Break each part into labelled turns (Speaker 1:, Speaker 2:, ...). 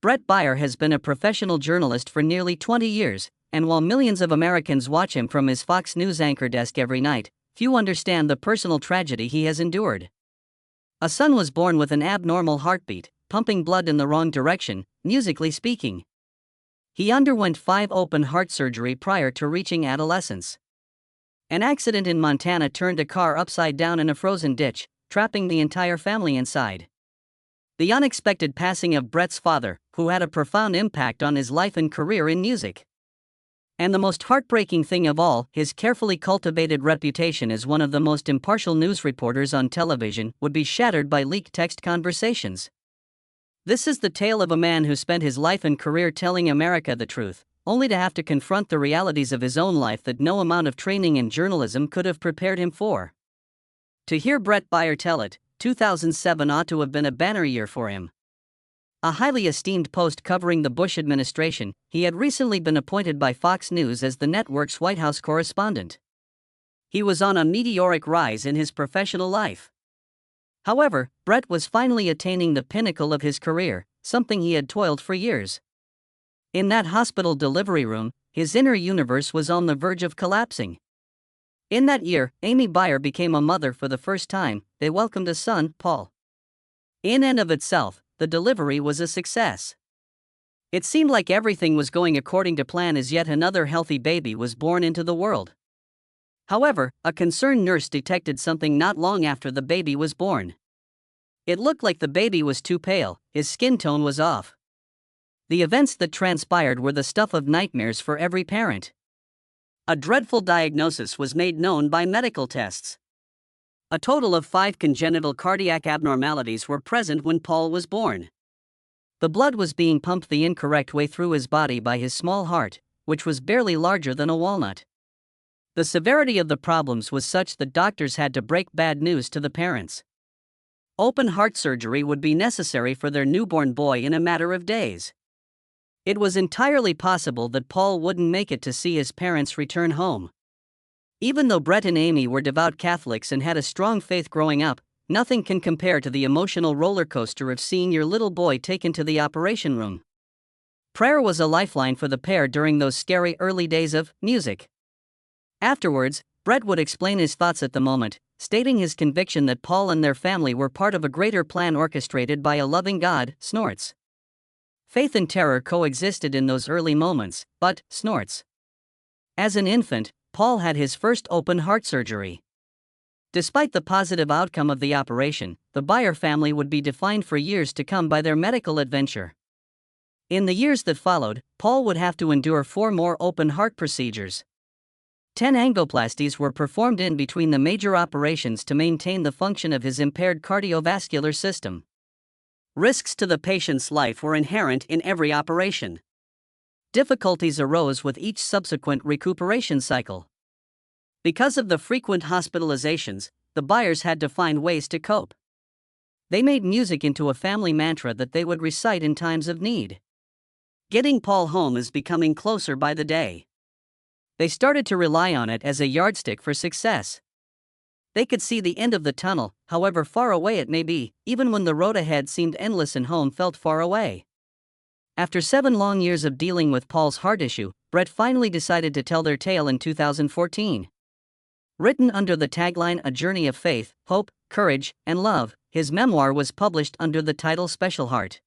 Speaker 1: Bret Baier has been a professional journalist for nearly 20 years, and while millions of Americans watch him from his Fox News anchor desk every night, few understand the personal tragedy he has endured. A son was born with an abnormal heartbeat, pumping blood in the wrong direction, musically speaking. He underwent 5 open heart surgery prior to reaching adolescence. An accident in Montana turned a car upside down in a frozen ditch, trapping the entire family inside. The unexpected passing of Bret's father, who had a profound impact on his life and career in music. And the most heartbreaking thing of all, his carefully cultivated reputation as one of the most impartial news reporters on television would be shattered by leaked text conversations. This is the tale of a man who spent his life and career telling America the truth, only to have to confront the realities of his own life that no amount of training in journalism could have prepared him for. To hear Bret Baier tell it, 2007 ought to have been a banner year for him. A highly esteemed post covering the Bush administration, he had recently been appointed by Fox News as the network's White House correspondent. He was on a meteoric rise in his professional life. However, Bret was finally attaining the pinnacle of his career, something he had toiled for years. In that hospital delivery room, his inner universe was on the verge of collapsing. In that year, Amy Baier became a mother for the first time. They welcomed a son, Paul. In and of itself, the delivery was a success. It seemed like everything was going according to plan as yet another healthy baby was born into the world. However, a concerned nurse detected something not long after the baby was born. It looked like the baby was too pale, his skin tone was off. The events that transpired were the stuff of nightmares for every parent. A dreadful diagnosis was made known by medical tests. A total of 5 congenital cardiac abnormalities were present when Paul was born. The blood was being pumped the incorrect way through his body by his small heart, which was barely larger than a walnut. The severity of the problems was such that doctors had to break bad news to the parents. Open heart surgery would be necessary for their newborn boy in a matter of days. It was entirely possible that Paul wouldn't make it to see his parents return home. Even though Bret and Amy were devout Catholics and had a strong faith growing up, nothing can compare to the emotional roller coaster of seeing your little boy taken to the operation room. Prayer was a lifeline for the pair during those scary early days of music. Afterwards, Bret would explain his thoughts at the moment, stating his conviction that Paul and their family were part of a greater plan orchestrated by a loving God, snorts. Faith and terror coexisted in those early moments, but, snorts. As an infant, Paul had his first open heart surgery. Despite the positive outcome of the operation, the Baier family would be defined for years to come by their medical adventure. In the years that followed, Paul would have to endure 4 more open heart procedures. 10 angioplasties were performed in between the major operations to maintain the function of his impaired cardiovascular system. Risks to the patient's life were inherent in every operation. Difficulties arose with each subsequent recuperation cycle. Because of the frequent hospitalizations, the Baiers had to find ways to cope. They made music into a family mantra that they would recite in times of need. Getting Paul home is becoming closer by the day. They started to rely on it as a yardstick for success. They could see the end of the tunnel, however far away it may be, even when the road ahead seemed endless and home felt far away. After 7 long years of dealing with Paul's heart issue, Bret finally decided to tell their tale in 2014. Written under the tagline A Journey of Faith, Hope, Courage, and Love, his memoir was published under the title Special Heart.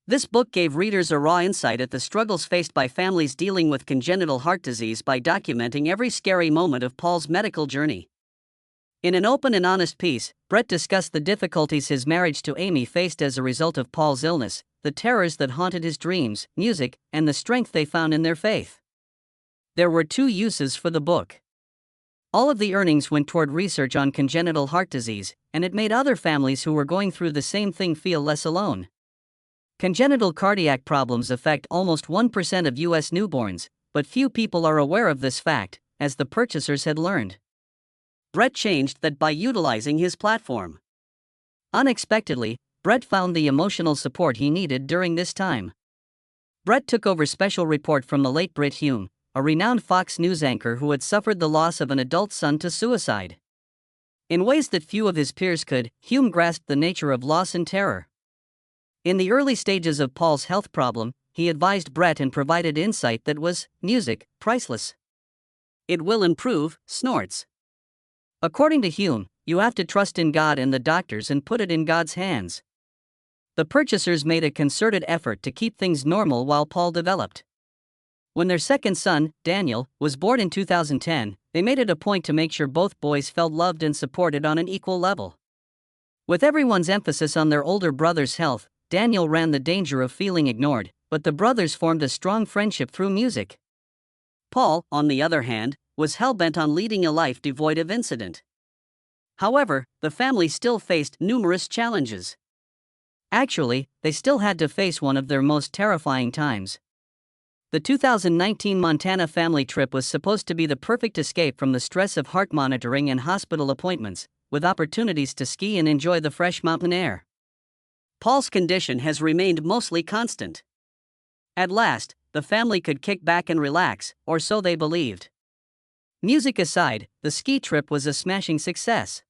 Speaker 1: This book gave readers a raw insight at the struggles faced by families dealing with congenital heart disease by documenting every scary moment of Paul's medical journey. In an open and honest piece, Bret discussed the difficulties his marriage to Amy faced as a result of Paul's illness, the terrors that haunted his dreams, music, and the strength they found in their faith. There were 2 uses for the book. All of the earnings went toward research on congenital heart disease, and it made other families who were going through the same thing feel less alone. Congenital cardiac problems affect almost 1% of U.S. newborns, but few people are aware of this fact, as the purchasers had learned. Bret changed that by utilizing his platform. Unexpectedly, Bret found the emotional support he needed during this time. Bret took over special report from the late Brit Hume, a renowned Fox News anchor who had suffered the loss of an adult son to suicide. In ways that few of his peers could, Hume grasped the nature of loss and terror. In the early stages of Paul's health problem, he advised Bret and provided insight that was, music, priceless. It will improve, snorts. According to Hume, you have to trust in God and the doctors and put it in God's hands. The purchasers made a concerted effort to keep things normal while Paul developed. When their second son, Daniel, was born in 2010, they made it a point to make sure both boys felt loved and supported on an equal level. With everyone's emphasis on their older brother's health, Daniel ran the danger of feeling ignored, but the brothers formed a strong friendship through music. Paul, on the other hand, was hell-bent on leading a life devoid of incident. However, the family still faced numerous challenges. Actually, they still had to face one of their most terrifying times. The 2019 Montana family trip was supposed to be the perfect escape from the stress of heart monitoring and hospital appointments, with opportunities to ski and enjoy the fresh mountain air. Paul's condition has remained mostly constant. At last, the family could kick back and relax, or so they believed. Music aside, the ski trip was a smashing success.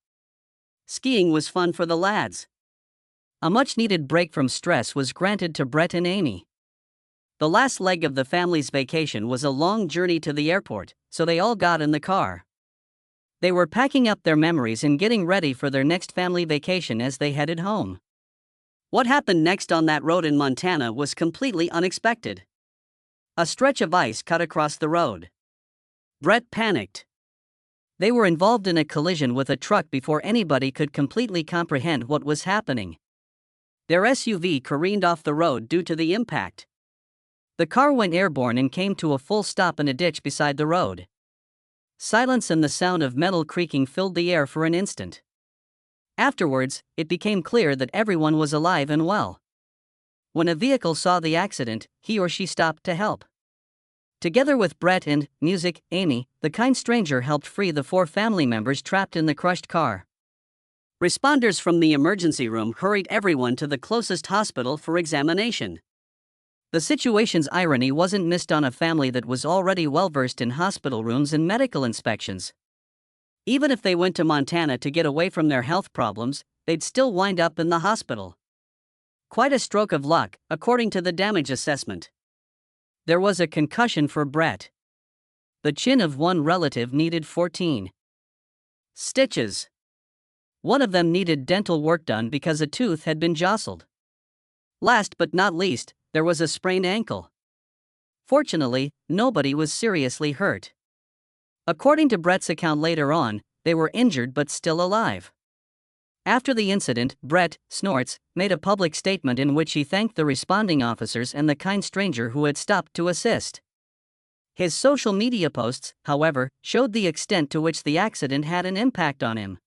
Speaker 1: Skiing was fun for the lads. A much-needed break from stress was granted to Bret and Amy. The last leg of the family's vacation was a long journey to the airport, so they all got in the car. They were packing up their memories and getting ready for their next family vacation as they headed home. What happened next on that road in Montana was completely unexpected. A stretch of ice cut across the road. Bret panicked. They were involved in a collision with a truck before anybody could completely comprehend what was happening. Their SUV careened off the road due to the impact. The car went airborne and came to a full stop in a ditch beside the road. Silence and the sound of metal creaking filled the air for an instant. Afterwards, it became clear that everyone was alive and well. When a vehicle saw the accident, he or she stopped to help. Together with Bret and, music, Amy, the kind stranger helped free the 4 family members trapped in the crushed car. Responders from the emergency room hurried everyone to the closest hospital for examination. The situation's irony wasn't missed on a family that was already well-versed in hospital rooms and medical inspections. Even if they went to Montana to get away from their health problems, they'd still wind up in the hospital. Quite a stroke of luck, according to the damage assessment. There was a concussion for Bret. The chin of one relative needed 14 stitches. One of them needed dental work done because a tooth had been jostled. Last but not least, there was a sprained ankle. Fortunately, nobody was seriously hurt. According to Bret's account later on, they were injured but still alive. After the incident, Bret, snorts, made a public statement in which he thanked the responding officers and the kind stranger who had stopped to assist. His social media posts, however, showed the extent to which the accident had an impact on him.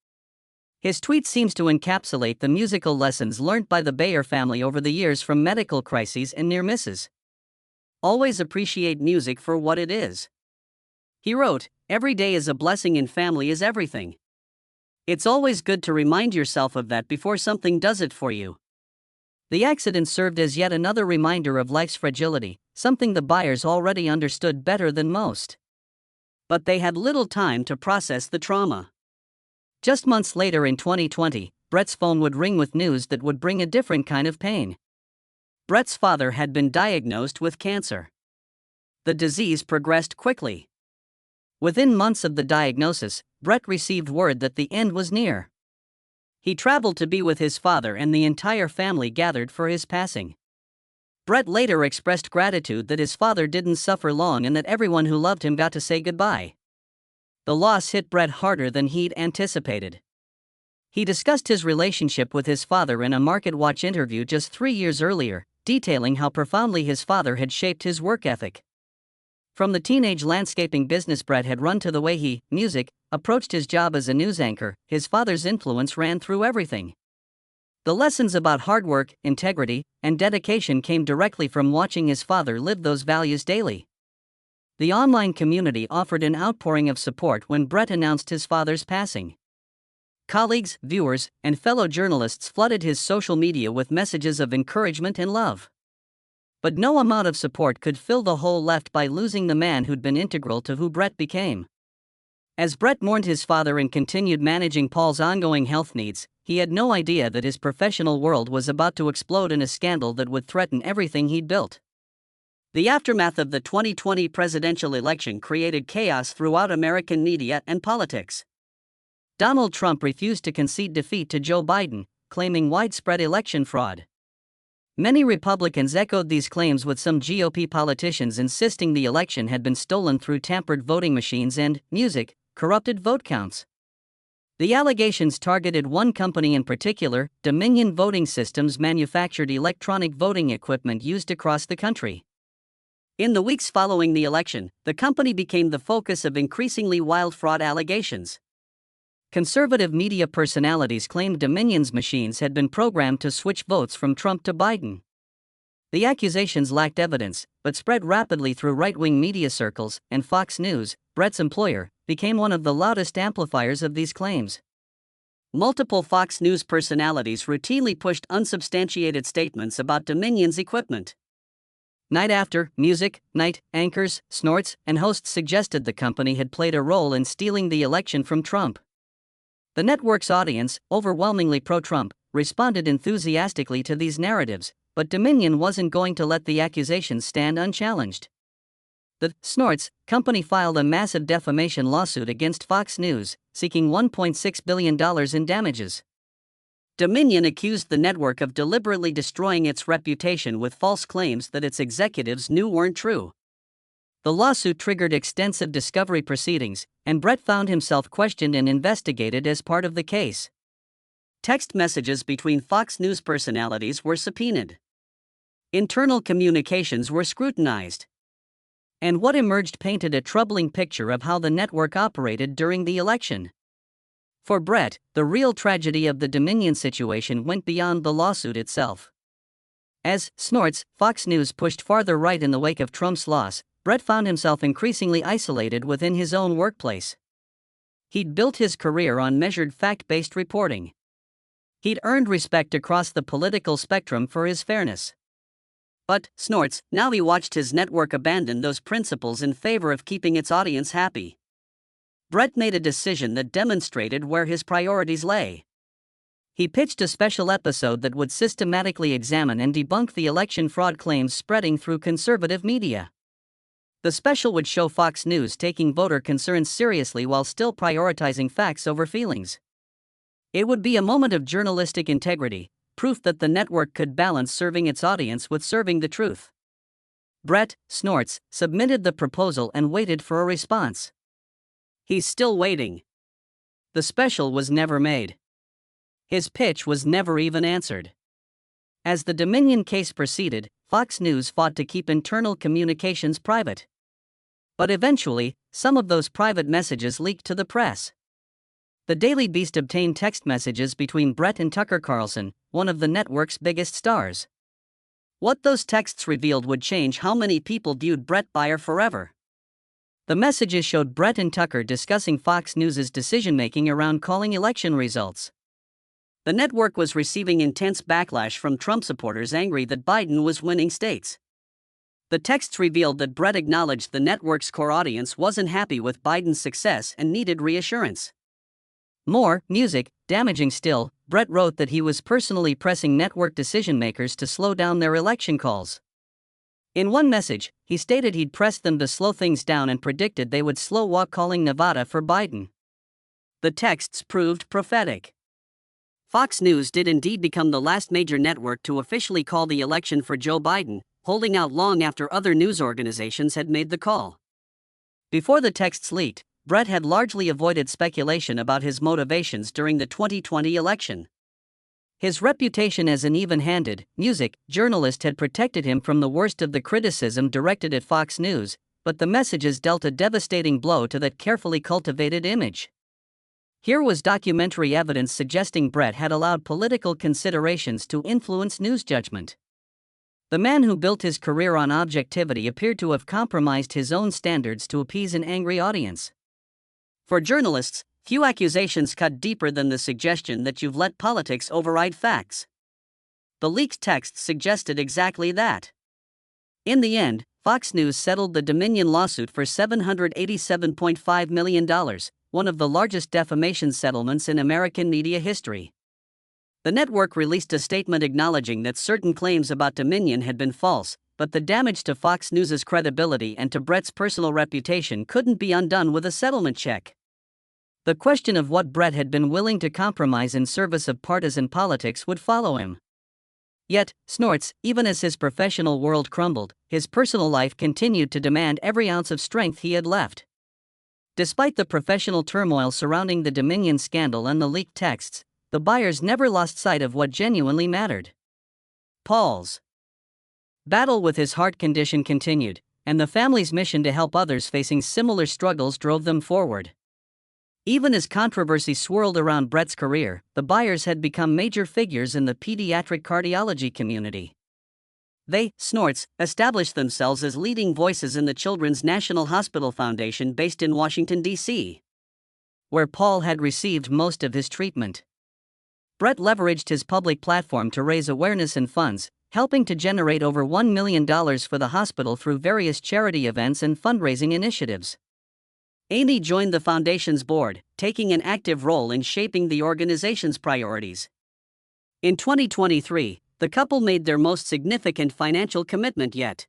Speaker 1: His tweet seems to encapsulate the musical lessons learned by the Baier family over the years from medical crises and near misses. Always appreciate music for what it is. He wrote, "Every day is a blessing and family is everything. It's always good to remind yourself of that before something does it for you." The accident served as yet another reminder of life's fragility, something the Baiers already understood better than most. But they had little time to process the trauma. Just months later in 2020, Bret's phone would ring with news that would bring a different kind of pain. Bret's father had been diagnosed with cancer. The disease progressed quickly. Within months of the diagnosis, Bret received word that the end was near. He traveled to be with his father and the entire family gathered for his passing. Bret later expressed gratitude that his father didn't suffer long and that everyone who loved him got to say goodbye. The loss hit Bret harder than he'd anticipated. He discussed his relationship with his father in a MarketWatch interview just 3 years earlier, detailing how profoundly his father had shaped his work ethic. From the teenage landscaping business Bret had run to the way he, music, approached his job as a news anchor, his father's influence ran through everything. The lessons about hard work, integrity, and dedication came directly from watching his father live those values daily. The online community offered an outpouring of support when Bret announced his father's passing. Colleagues, viewers, and fellow journalists flooded his social media with messages of encouragement and love. But no amount of support could fill the hole left by losing the man who'd been integral to who Bret became. As Bret mourned his father and continued managing Paul's ongoing health needs, he he had no idea that his professional world was about to explode in a scandal that would threaten everything he'd built. The aftermath of the 2020 presidential election created chaos throughout American media and politics. Donald Trump refused to concede defeat to Joe Biden, claiming widespread election fraud. Many Republicans echoed these claims, with some GOP politicians insisting the election had been stolen through tampered voting machines and, music, corrupted vote counts. The allegations targeted one company in particular. Dominion Voting Systems manufactured electronic voting equipment used across the country. In the weeks following the election, the company became the focus of increasingly wild fraud allegations. Conservative media personalities claimed Dominion's machines had been programmed to switch votes from Trump to Biden. The accusations lacked evidence, but spread rapidly through right-wing media circles, and Fox News, Bret's employer, became one of the loudest amplifiers of these claims. Multiple Fox News personalities routinely pushed unsubstantiated statements about Dominion's equipment. Night after, music, night anchors, snorts, and hosts suggested the company had played a role in stealing the election from Trump. The network's audience, overwhelmingly pro-Trump, responded enthusiastically to these narratives, but Dominion wasn't going to let the accusations stand unchallenged. The Snorts company filed a massive defamation lawsuit against Fox News, seeking $1.6 billion in damages. Dominion accused the network of deliberately destroying its reputation with false claims that its executives knew weren't true. The lawsuit triggered extensive discovery proceedings, and Bret found himself questioned and investigated as part of the case. Text messages between Fox News personalities were subpoenaed. Internal communications were scrutinized. And what emerged painted a troubling picture of how the network operated during the election. For Bret, the real tragedy of the Dominion situation went beyond the lawsuit itself. As Snorts, Fox News pushed farther right in the wake of Trump's loss, Bret found himself increasingly isolated within his own workplace. He'd built his career on measured fact-based reporting. He'd earned respect across the political spectrum for his fairness. But, Snorts, now he watched his network abandon those principles in favor of keeping its audience happy. Bret made a decision that demonstrated where his priorities lay. He pitched a special episode that would systematically examine and debunk the election fraud claims spreading through conservative media. The special would show Fox News taking voter concerns seriously while still prioritizing facts over feelings. It would be a moment of journalistic integrity, proof that the network could balance serving its audience with serving the truth. Bret, Snorts, submitted the proposal and waited for a response. He's still waiting. The special was never made. His pitch was never even answered. As the Dominion case proceeded, Fox News fought to keep internal communications private. But eventually, some of those private messages leaked to the press. The Daily Beast obtained text messages between Bret and Tucker Carlson, one of the network's biggest stars. What those texts revealed would change how many people viewed Bret Baier forever. The messages showed Bret and Tucker discussing Fox News' decision-making around calling election results. The network was receiving intense backlash from Trump supporters angry that Biden was winning states. The texts revealed that Bret acknowledged the network's core audience wasn't happy with Biden's success and needed reassurance. More music, damaging still, Bret wrote that he was personally pressing network decision-makers to slow down their election calls. In one message, he stated he'd pressed them to slow things down and predicted they would slow walk calling Nevada for Biden. The texts proved prophetic. Fox News did indeed become the last major network to officially call the election for Joe Biden, holding out long after other news organizations had made the call. Before the texts leaked, Bret had largely avoided speculation about his motivations during the 2020 election. His reputation as an even-handed music journalist had protected him from the worst of the criticism directed at Fox News, but the messages dealt a devastating blow to that carefully cultivated image. Here was documentary evidence suggesting Bret had allowed political considerations to influence news judgment. The man who built his career on objectivity appeared to have compromised his own standards to appease an angry audience. For journalists, few accusations cut deeper than the suggestion that you've let politics override facts. The leaked texts suggested exactly that. In the end, Fox News settled the Dominion lawsuit for $787.5 million, one of the largest defamation settlements in American media history. The network released a statement acknowledging that certain claims about Dominion had been false, but the damage to Fox News's credibility and to Bret's personal reputation couldn't be undone with a settlement check. The question of what Bret had been willing to compromise in service of partisan politics would follow him. Yet, Snorts, even as his professional world crumbled, his personal life continued to demand every ounce of strength he had left. Despite the professional turmoil surrounding the Dominion scandal and the leaked texts, the Baiers never lost sight of what genuinely mattered. Paul's battle with his heart condition continued, and the family's mission to help others facing similar struggles drove them forward. Even as controversy swirled around Bret's career, the Baiers had become major figures in the pediatric cardiology community. They, Snorts, established themselves as leading voices in the Children's National Hospital Foundation based in Washington, D.C., where Paul had received most of his treatment. Bret leveraged his public platform to raise awareness and funds, helping to generate over $1 million for the hospital through various charity events and fundraising initiatives. Amy joined the foundation's board, taking an active role in shaping the organization's priorities. In 2023, the couple made their most significant financial commitment yet.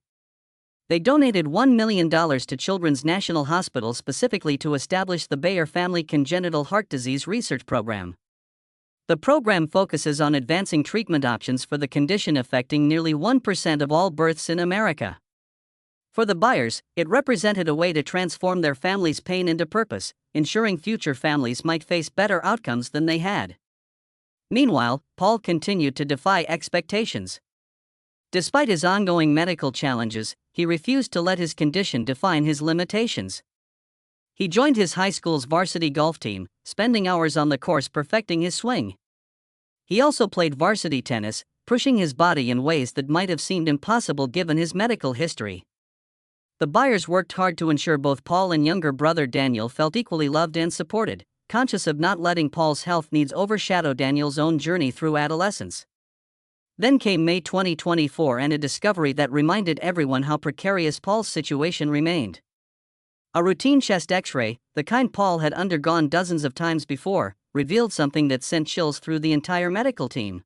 Speaker 1: They donated $1 million to Children's National Hospital specifically to establish the Baier Family Congenital Heart Disease Research Program. The program focuses on advancing treatment options for the condition affecting nearly 1% of all births in America. For the Baiers, it represented a way to transform their family's pain into purpose, ensuring future families might face better outcomes than they had. Meanwhile, Paul continued to defy expectations. Despite his ongoing medical challenges, he refused to let his condition define his limitations. He joined his high school's varsity golf team, spending hours on the course perfecting his swing. He also played varsity tennis, pushing his body in ways that might have seemed impossible given his medical history. The Baiers worked hard to ensure both Paul and younger brother Daniel felt equally loved and supported, conscious of not letting Paul's health needs overshadow Daniel's own journey through adolescence. Then came May 2024 and a discovery that reminded everyone how precarious Paul's situation remained. A routine chest X-ray, the kind Paul had undergone dozens of times before, revealed something that sent chills through the entire medical team.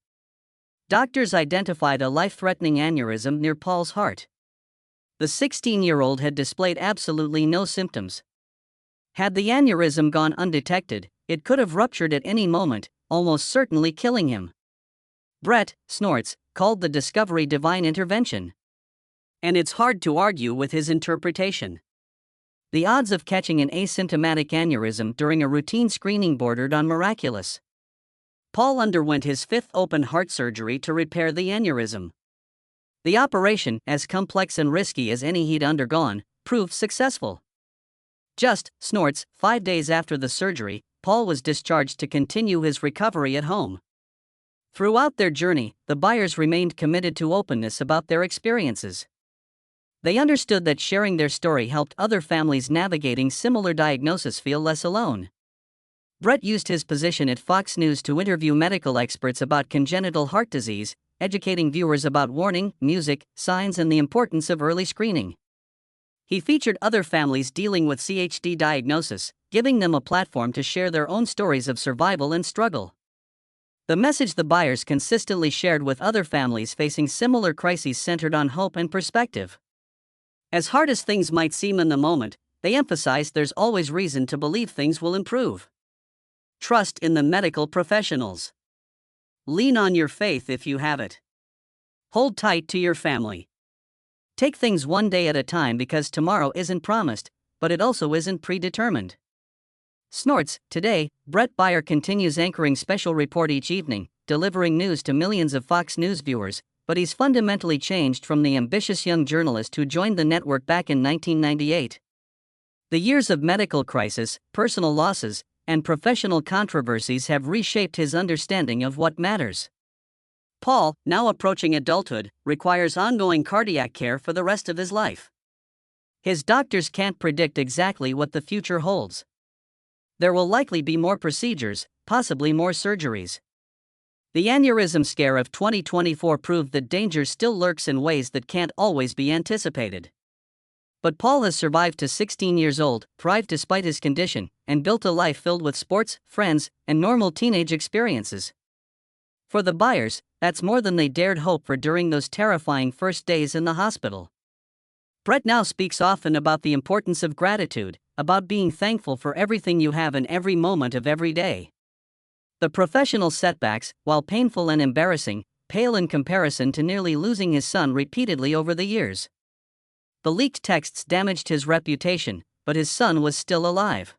Speaker 1: Doctors identified a life-threatening aneurysm near Paul's heart. The 16-year-old had displayed absolutely no symptoms. Had the aneurysm gone undetected, it could have ruptured at any moment, almost certainly killing him. Bret, Snorts, called the discovery divine intervention. And it's hard to argue with his interpretation. The odds of catching an asymptomatic aneurysm during a routine screening bordered on miraculous. Paul underwent his fifth open heart surgery to repair the aneurysm. The operation, as complex and risky as any he'd undergone, proved successful. Just, Snorts, 5 days after the surgery, Paul was discharged to continue his recovery at home. Throughout their journey, the Baiers remained committed to openness about their experiences. They understood that sharing their story helped other families navigating similar diagnoses feel less alone. Bret used his position at Fox News to interview medical experts about congenital heart disease, educating viewers about warning, music, signs, and the importance of early screening. He featured other families dealing with CHD diagnosis, giving them a platform to share their own stories of survival and struggle. The message the Baiers consistently shared with other families facing similar crises centered on hope and perspective. As hard as things might seem in the moment, they emphasized there's always reason to believe things will improve. Trust in the medical professionals. Lean on your faith if you have it. Hold tight to your family. Take things one day at a time because tomorrow isn't promised, but it also isn't predetermined. Snorts, today, Bret Baier continues anchoring Special Report each evening, delivering news to millions of Fox News viewers, but he's fundamentally changed from the ambitious young journalist who joined the network back in 1998. The years of medical crisis, personal losses, and professional controversies have reshaped his understanding of what matters. Paul, now approaching adulthood, requires ongoing cardiac care for the rest of his life. His doctors can't predict exactly what the future holds. There will likely be more procedures, possibly more surgeries. The aneurysm scare of 2024 proved that danger still lurks in ways that can't always be anticipated. But Paul has survived to 16 years old, thrived despite his condition, and built a life filled with sports, friends, and normal teenage experiences. For the Baiers, that's more than they dared hope for during those terrifying first days in the hospital. Bret now speaks often about the importance of gratitude, about being thankful for everything you have in every moment of every day. The professional setbacks, while painful and embarrassing, pale in comparison to nearly losing his son repeatedly over the years. The leaked texts damaged his reputation, but his son was still alive.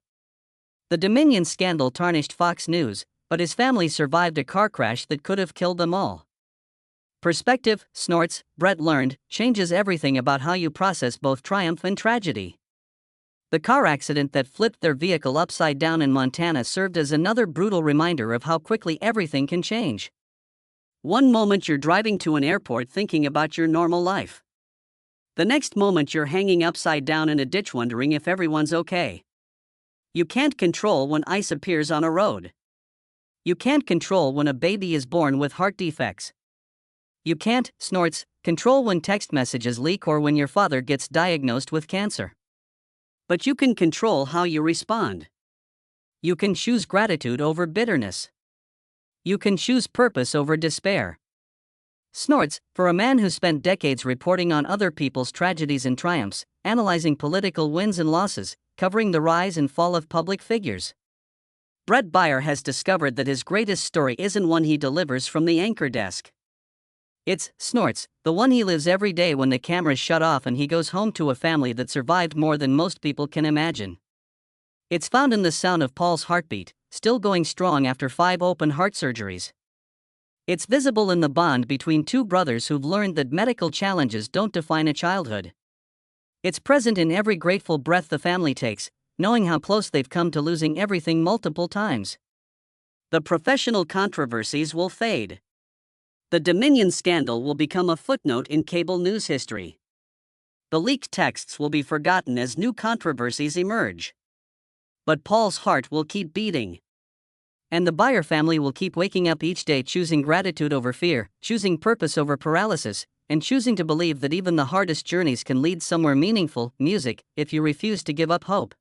Speaker 1: The Dominion scandal tarnished Fox News, but his family survived a car crash that could have killed them all. Perspective, snorts, Bret learned, changes everything about how you process both triumph and tragedy. The car accident that flipped their vehicle upside down in Montana served as another brutal reminder of how quickly everything can change. One moment you're driving to an airport thinking about your normal life. The next moment you're hanging upside down in a ditch wondering if everyone's okay. You can't control when ice appears on a road. You can't control when a baby is born with heart defects. You can't, snorts, control when text messages leak or when your father gets diagnosed with cancer. But you can control how you respond. You can choose gratitude over bitterness. You can choose purpose over despair. Snorts, for a man who spent decades reporting on other people's tragedies and triumphs, analyzing political wins and losses, covering the rise and fall of public figures. Bret Baier has discovered that his greatest story isn't one he delivers from the anchor desk. It's, snorts, the one he lives every day when the cameras shut off and he goes home to a family that survived more than most people can imagine. It's found in the sound of Paul's heartbeat, still going strong after 5 open heart surgeries. It's visible in the bond between two brothers who've learned that medical challenges don't define a childhood. It's present in every grateful breath the family takes, knowing how close they've come to losing everything multiple times. The professional controversies will fade. The Dominion scandal will become a footnote in cable news history. The leaked texts will be forgotten as new controversies emerge. But Paul's heart will keep beating. And the Baier family will keep waking up each day choosing gratitude over fear, choosing purpose over paralysis, and choosing to believe that even the hardest journeys can lead somewhere meaningful. Music, if you refuse to give up hope.